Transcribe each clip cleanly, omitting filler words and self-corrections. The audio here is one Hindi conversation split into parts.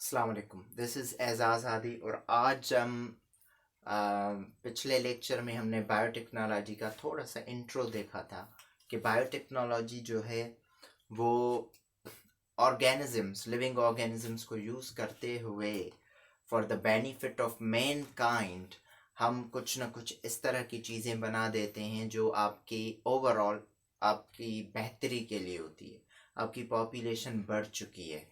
अस्सलाम वालेकुम, दिस इज़ एजाज हादी और आज हम पिछले लेक्चर में हमने बायोटेक्नोलॉजी का थोड़ा सा इंट्रो देखा था कि बायोटेक्नोलॉजी जो है वो ऑर्गेनिजम्स, लिविंग ऑर्गेनिजम्स को यूज़ करते हुए for the benefit of man kind हम कुछ ना कुछ इस तरह की चीज़ें बना देते हैं जो आपकी ओवरऑल आपकी बेहतरी के लिए होती है। आपकी पॉपुलेशन बढ़ चुकी है,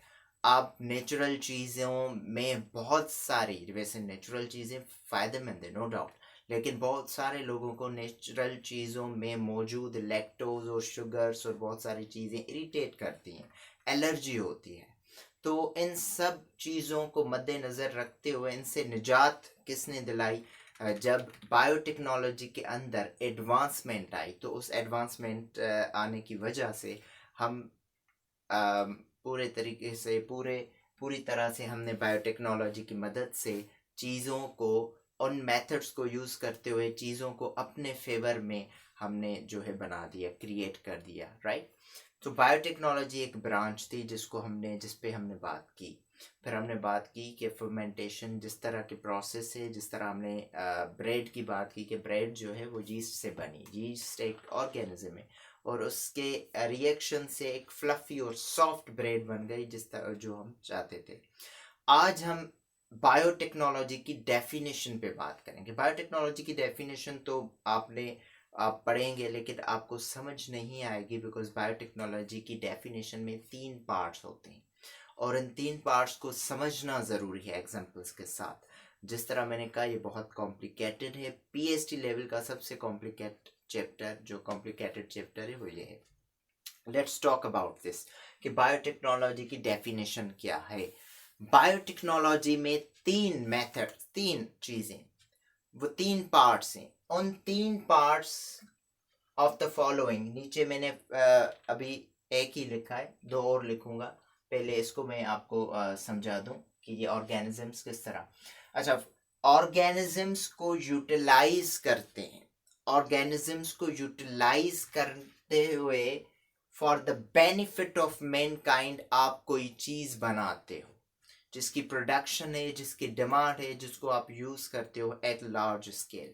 आप नेचुरल चीज़ों में बहुत सारी, वैसे नेचुरल चीज़ें फ़ायदेमंद है नो डाउट, लेकिन बहुत सारे लोगों को नेचुरल चीज़ों में मौजूद लैक्टोज और शुगर्स और बहुत सारी चीज़ें इरिटेट करती हैं, एलर्जी होती है। तो इन सब चीज़ों को मद्देनज़र रखते हुए इनसे निजात किसने दिलाई? जब बायोटेक्नोलॉजी के अंदर एडवांसमेंट आई, तो उस एडवांसमेंट आने की वजह से हम पूरे तरीके से पूरी तरह से हमने बायोटेक्नोलॉजी की मदद से चीज़ों को, उन मेथड्स को यूज़ करते हुए चीज़ों को अपने फेवर में हमने जो है बना दिया, क्रिएट कर दिया, राइट। तो बायोटेक्नोलॉजी एक ब्रांच थी जिस पे हमने बात की। फिर हमने बात की कि फर्मेंटेशन जिस तरह के प्रोसेस है, जिस तरह हमने ब्रेड की बात की कि ब्रेड जो है वो यीस्ट से बनी, यीस्ट एक ऑर्गेनिज्म है और उसके रिएक्शन से एक फ्लफी और सॉफ्ट ब्रेड बन गई जिस तरह जो हम चाहते थे। आज हम बायोटेक्नोलॉजी की डेफिनेशन पे बात करेंगे। बायोटेक्नोलॉजी की डेफिनेशन तो आप पढ़ेंगे लेकिन आपको समझ नहीं आएगी, बिकॉज बायोटेक्नोलॉजी की डेफिनेशन में 3 पार्ट्स होते हैं और इन 3 पार्ट्स को समझना ज़रूरी है एग्जांपल्स के साथ। जिस तरह मैंने कहा ये बहुत कॉम्प्लिकेटेड है, पीएचडी लेवल का सबसे कॉम्प्लिकेटेड चैप्टर है वो ये है। लेट्स टॉक अबाउट दिस कि बायोटेक्नोलॉजी की डेफिनेशन क्या है। बायोटेक्नोलॉजी में 3 मेथड, 3 चीज़ें, वो 3 पार्ट्स हैं। उन 3 पार्ट्स ऑफ द फॉलोइंग, नीचे मैंने अभी एक ही लिखा है, 2 और लिखूंगा। पहले इसको मैं आपको समझा दूं कि ये ऑर्गेनिजम्स किस तरह, अच्छा, ऑर्गेनिजम्स को यूटिलाइज करते हैं, ऑर्गेनिजम्स को यूटिलाइज करते हुए for the benefit of Mankind आप कोई चीज बनाते हो जिसकी प्रोडक्शन है, जिसकी डिमांड है, जिसको आप यूज करते हो एट लार्ज स्केल।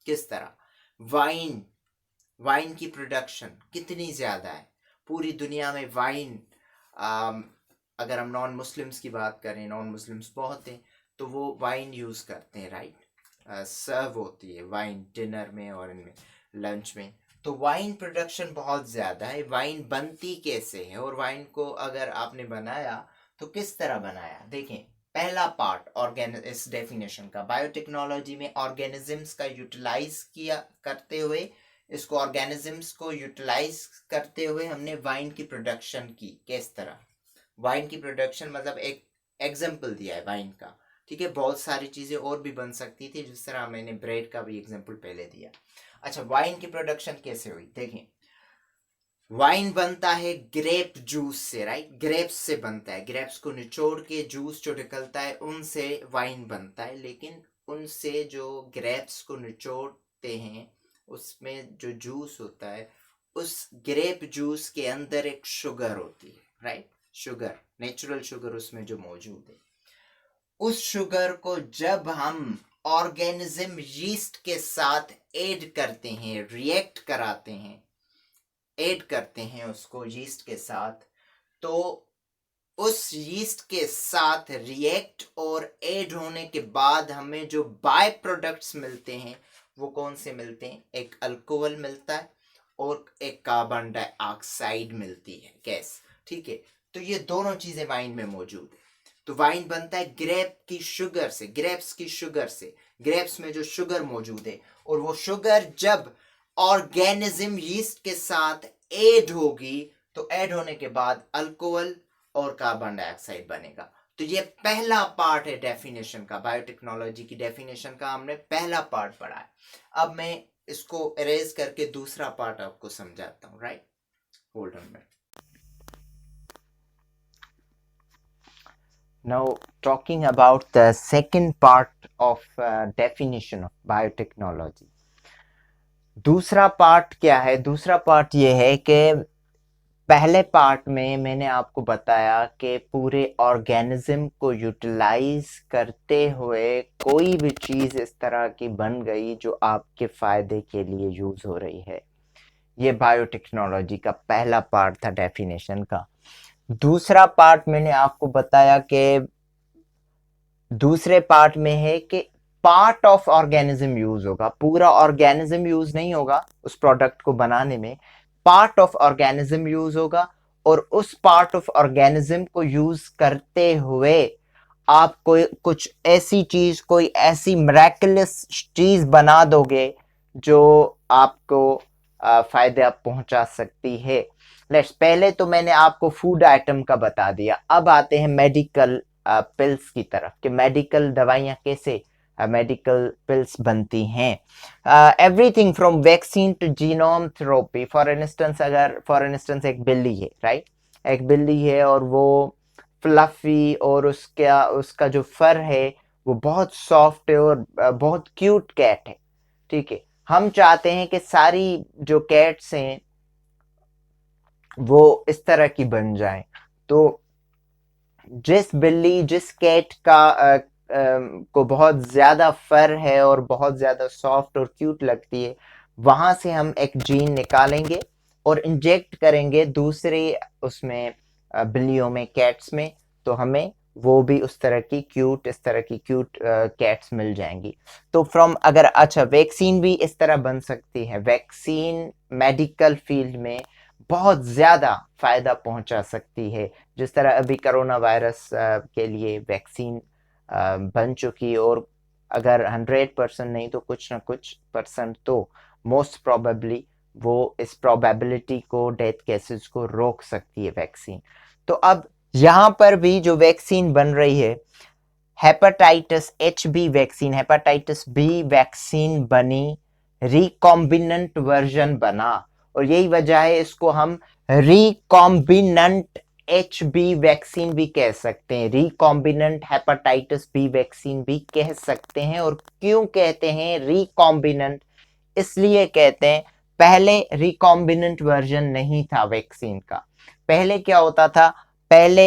किस तरह? वाइन, वाइन की प्रोडक्शन कितनी ज़्यादा है पूरी दुनिया में। वाइन, अगर हम नॉन मुस्लिम्स की बात करें, नॉन मुस्लिम्स बहुत हैं तो वो वाइन यूज़ करते हैं, राइट। सर्व होती है वाइन डिनर में और इनमें लंच में। तो वाइन प्रोडक्शन बहुत ज़्यादा है। वाइन बनती कैसे है और वाइन को अगर आपने बनाया तो किस तरह बनाया? देखें, पहला पार्ट इस डेफिनेशन का, बायोटेक्नोलॉजी में ऑर्गेनिजम्स का यूटिलाइज किया करते हुए, इसको ऑर्गेनिजम्स को यूटिलाइज करते हुए हमने वाइन की प्रोडक्शन की। किस तरह? वाइन की प्रोडक्शन मतलब एक एग्जाम्पल दिया है वाइन का, ठीक है। बहुत सारी चीज़ें और भी बन सकती थी, जिस तरह मैंने ब्रेड का भी एग्जाम्पल पहले दिया। अच्छा, वाइन की प्रोडक्शन कैसे हुई? देखें, वाइन बनता है ग्रेप जूस से, राइट। ग्रेप्स से बनता है, ग्रेप्स को निचोड़ के जूस जो निकलता है उनसे वाइन बनता है। लेकिन उनसे जो ग्रेप्स को निचोड़ते हैं उसमें जो जूस होता है, उस ग्रेप जूस के अंदर एक शुगर होती है, राइट। शुगर, नेचुरल शुगर उसमें जो मौजूद है, उस शुगर को जब हम ऑर्गेनिज्म यीस्ट के साथ ऐड करते हैं, रिएक्ट कराते हैं, ऐड करते हैं उसको यीस्ट के साथ, तो उस यीस्ट के साथ रिएक्ट और ऐड होने के बाद हमें जो बाय प्रोडक्ट्स मिलते हैं वो कौन से मिलते हैं? एक अल्कोहल मिलता है और एक कार्बन डाइऑक्साइड मिलती है, गैस, ठीक है। तो ये दोनों चीजें वाइन में मौजूद है। तो वाइन बनता है ग्रेप की शुगर से, ग्रेप्स की शुगर से, ग्रेप्स में जो शुगर मौजूद है, और वो शुगर जब ऑर्गेनिज्म यीस्ट के साथ ऐड होगी तो ऐड होने के बाद अल्कोहल और कार्बन डाइऑक्साइड बनेगा। तो ये पहला पार्ट है डेफिनेशन का, बायोटेक्नोलॉजी की डेफिनेशन का हमने पहला पार्ट पढ़ा है। अब मैं इसको इरेज करके दूसरा पार्ट आपको समझाता हूँ, right. Hold on minute. Now talking about the second part of definition of biotechnology. दूसरा पार्ट क्या है? दूसरा पार्ट ये है कि पहले पार्ट में मैंने आपको बताया कि पूरे ऑर्गेनिज्म को यूटिलाइज करते हुए कोई भी चीज इस तरह की बन गई जो आपके फायदे के लिए यूज हो रही है। ये बायोटेक्नोलॉजी का पहला पार्ट था डेफिनेशन का। दूसरा पार्ट मैंने आपको बताया कि दूसरे पार्ट में है कि पार्ट ऑफ ऑर्गेनिज्म यूज होगा, पूरा ऑर्गेनिज्म यूज नहीं होगा उस प्रोडक्ट को बनाने में, पार्ट ऑफ ऑर्गेनिज्म यूज होगा और उस पार्ट ऑफ ऑर्गेनिज्म को यूज करते हुए आप कोई कुछ ऐसी चीज, कोई ऐसी मिरेकलस चीज बना दोगे जो आपको फायदे आप पहुंचा सकती है। लेट्स, पहले तो मैंने आपको फूड आइटम का बता दिया, अब आते हैं मेडिकल पिल्स की तरफ कि मेडिकल दवाइयाँ कैसे मेडिकल पिल्स बनती हैं। Everything from vaccine to genome therapy. For instance, अगर फॉर इंस्टेंस एक बिल्ली है, राइट, एक बिल्ली है और वो फ्लफी और उसका उसका जो फर है वो बहुत सॉफ्ट है और बहुत क्यूट कैट है, ठीक है। हम चाहते हैं कि सारी जो कैट्स हैं वो इस तरह की बन जाएं। तो जिस बिल्ली, जिस कैट का को बहुत ज्यादा फर है और बहुत ज्यादा सॉफ्ट और क्यूट लगती है, वहां से हम एक जीन निकालेंगे और इंजेक्ट करेंगे दूसरे उसमें बिल्लियों में, कैट्स में, तो हमें वो भी उस तरह की क्यूट, इस तरह की क्यूट कैट्स मिल जाएंगी। तो फ्रॉम, अगर अच्छा, वैक्सीन भी इस तरह बन सकती है। वैक्सीन मेडिकल फील्ड में बहुत ज्यादा फायदा पहुंचा सकती है। जिस तरह अभी कोरोना वायरस के लिए वैक्सीन बन चुकी, और अगर 100% नहीं तो कुछ ना कुछ परसेंट तो मोस्ट प्रोबेबली वो इस प्रोबेबिलिटी को, डेथ केसेस को रोक सकती है वैक्सीन। तो अब यहाँ पर भी जो वैक्सीन बन रही है, hepatitis H B vaccine, hepatitis B vaccine बनी, रिकॉम्बिनेंट वर्जन बना, और यही वजह है इसको हम रिकॉम्बिनेंट एच बी वैक्सीन भी कह सकते हैं, रिकॉम्बिनेंट हेपेटाइटिस बी वैक्सीन भी कह सकते हैं। और क्यों कहते हैं रिकॉम्बिनेंट? इसलिए कहते हैं, पहले रिकॉम्बिनेंट वर्जन नहीं था वैक्सीन का। पहले क्या होता था, पहले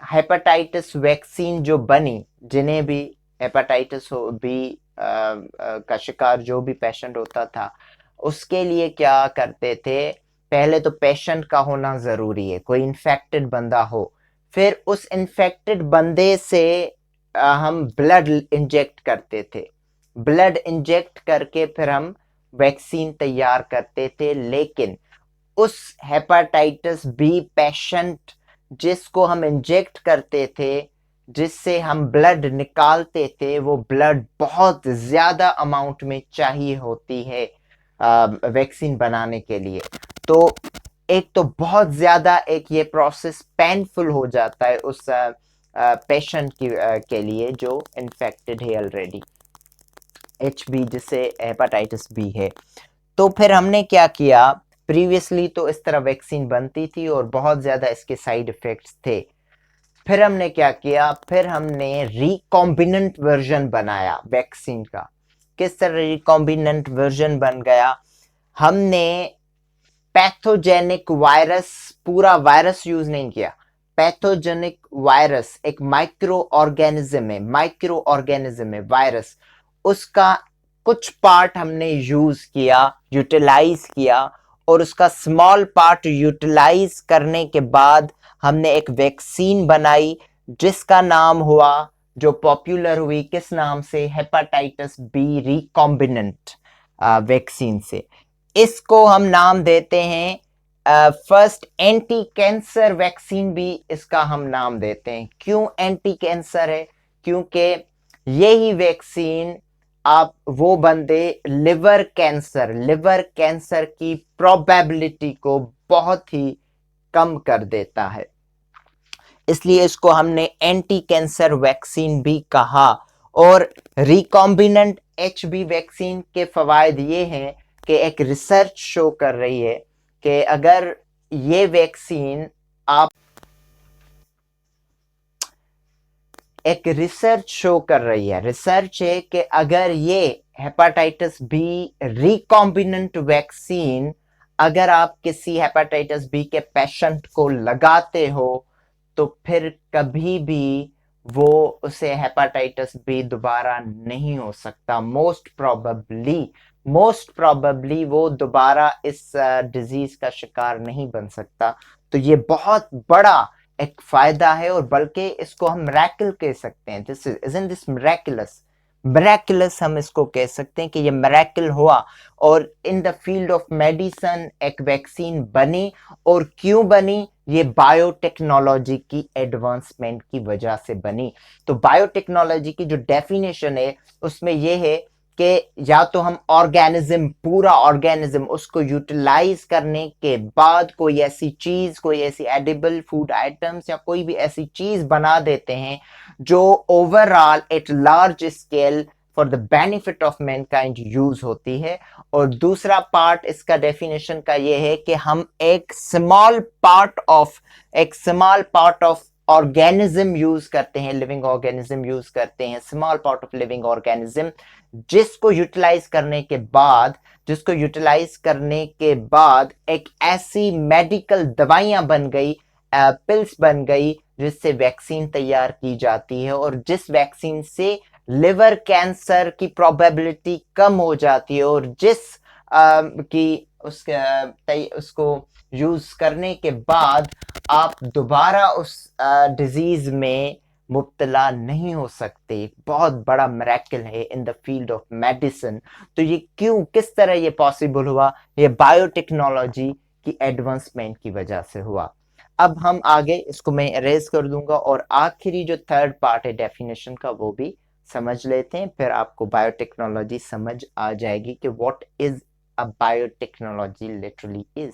हेपेटाइटिस वैक्सीन जो बनी, जिन्हें भी हेपेटाइटिस बी का शिकार जो भी पेशेंट होता था, उसके लिए क्या करते थे, पहले तो पेशेंट का होना जरूरी है, कोई इन्फेक्टेड बंदा हो, फिर उस इन्फेक्टेड बंदे से हम ब्लड इंजेक्ट करते थे, ब्लड इंजेक्ट करके फिर हम वैक्सीन तैयार करते थे। लेकिन उस हेपेटाइटिस बी पेशेंट जिसको हम इंजेक्ट करते थे, जिससे हम ब्लड निकालते थे, वो ब्लड बहुत ज्यादा अमाउंट में चाहिए होती है वैक्सीन बनाने के लिए। तो एक तो बहुत ज्यादा एक ये प्रोसेस पेनफुल हो जाता है उस पेशेंट के लिए जो इन्फेक्टेड है ऑलरेडी, एच बी जिसे हेपेटाइटिस बी है। तो फिर हमने क्या किया, प्रीवियसली तो इस तरह वैक्सीन बनती थी और बहुत ज्यादा इसके साइड इफेक्ट्स थे। फिर हमने क्या किया, फिर हमने रिकॉम्बिनेंट वर्जन बनाया वैक्सीन का। किस तरह रिकॉम्बिनेंट वर्जन बन गया, हमने पैथोजेनिक वायरस, पूरा वायरस यूज नहीं किया, पैथोजेनिक वायरस एक माइक्रो ऑर्गेनिज्म है, माइक्रो ऑर्गेनिज्म है वायरस, उसका कुछ पार्ट हमने यूज किया, यूटिलाइज किया, और उसका स्मॉल पार्ट यूटिलाइज करने के बाद हमने एक वैक्सीन बनाई जिसका नाम हुआ, जो पॉपुलर हुई किस नाम से, हेपेटाइटिस बी रिकॉम्बिनेंट वैक्सीन से। इसको हम नाम देते हैं फर्स्ट एंटी कैंसर वैक्सीन, भी इसका हम नाम देते हैं। क्यों एंटी कैंसर है? क्योंकि यही वैक्सीन आप वो बंदे लिवर कैंसर की प्रोबेबिलिटी को बहुत ही कम कर देता है, इसलिए इसको हमने एंटी कैंसर वैक्सीन भी कहा। और रिकॉम्बिनेंट एच बी वैक्सीन के फवायद ये हैं कि एक रिसर्च शो कर रही है कि अगर ये वैक्सीन आप, एक रिसर्च शो कर रही है, रिसर्च है कि अगर ये हेपेटाइटिस बी रिकॉम्बिनेंट वैक्सीन अगर आप किसी हेपेटाइटिस बी के पेशेंट को लगाते हो तो फिर कभी भी वो उसे हेपेटाइटिस बी दोबारा नहीं हो सकता। मोस्ट प्रोबेबली वो दोबारा इस डिजीज का शिकार नहीं बन सकता। तो ये बहुत बड़ा एक फायदा है, और बल्कि इसको हम मिरेकल कह सकते हैं। This isn't this miraculous? Miraculous हम इसको कह सकते हैं कि ये मिरेकल हुआ, और in the field of medicine एक वैक्सीन बनी। और क्यों बनी? ये बायोटेक्नोलॉजी की एडवांसमेंट की वजह से बनी। तो बायोटेक्नोलॉजी की जो डेफिनेशन है उसमें यह है कि या तो हम पूरा ऑर्गेनिज्म उसको यूटिलाइज करने के बाद कोई ऐसी चीज, कोई ऐसी एडिबल फूड आइटम्स या कोई भी ऐसी चीज बना देते हैं जो overall at large scale for the benefit of Mankind use होती है। और दूसरा पार्ट इसका डेफिनेशन का ये है कि हम एक small part of organism use करते हैं, लिविंग ऑर्गेनिज्म यूज करते हैं, small part of living organism, जिसको यूटिलाइज करने के बाद एक ऐसी मेडिकल दवाइयां बन गई, पिल्स बन गई, जिससे वैक्सीन तैयार की जाती है। और जिस वैक्सीन से लिवर कैंसर की प्रोबेबिलिटी कम हो जाती है, और की उसको यूज करने के बाद आप दोबारा उस डिजीज में मुब्तला नहीं हो सकते। बहुत बड़ा मिरेकल है in the field of medicine. तो ये किस तरह ये पॉसिबल हुआ? ये बायोटेक्नोलॉजी की एडवांसमेंट की वजह से हुआ। अब हम आगे इसको मैं इरेज कर दूंगा, और आखिरी जो थर्ड पार्ट है डेफिनेशन का वो भी समझ लेते हैं, फिर आपको बायोटेक्नोलॉजी समझ आ जाएगी कि what is a biotechnology literally is.